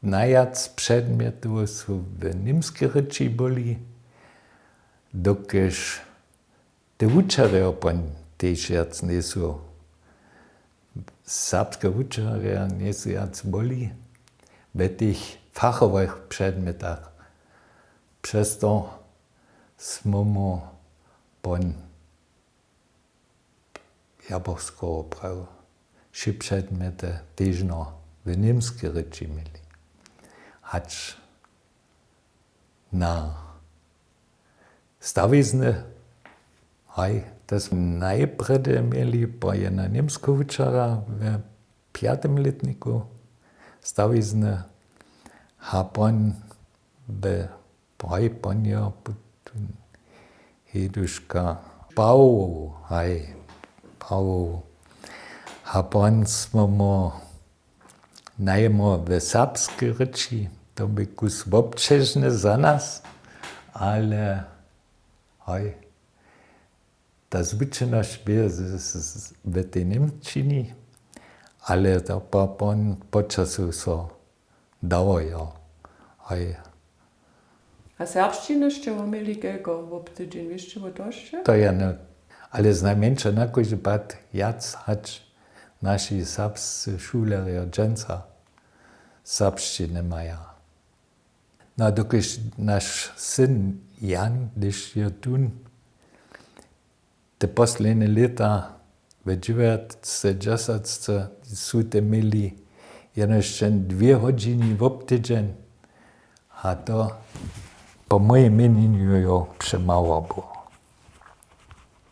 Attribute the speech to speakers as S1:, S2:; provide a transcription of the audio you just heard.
S1: najjac przedmiotów są w niemskiej ryczy byli, dokiż te uczerze opoń też jac nie są. Serbskie uczerze nie są jac byli w tych fachowych przedmiotach. Przez to jsme poń jaborską prawo. Wszy przedmioty też w niemskiej ryczy mieli. Acz na stawizny, to jsme najpredy mieli po jedna niemska uczera w 5. letniku stawizny, a poń w pońjo Heduška Pau, Pau. A poń jsme najmo w serbskiej ryczy, to by kus občežny za nas, ale ta zwyczajność jest w tej niemczyni, ale to po czasu so dało.
S2: A serbszczyny jeszcze mieli kelko w obtydzień, wiesz bo to jeszcze?
S1: To ja nie, ale znajmniejsze na każdy pat jac hać nasi serbscy szulery od dżęca serbszczyny mają. No dokiż nasz syn Jan, gdyż je tun, te poslednie lata w 1910 są te mieli jeszcze 2 godziny w obtydzień, a to po moim imieniu przemało było.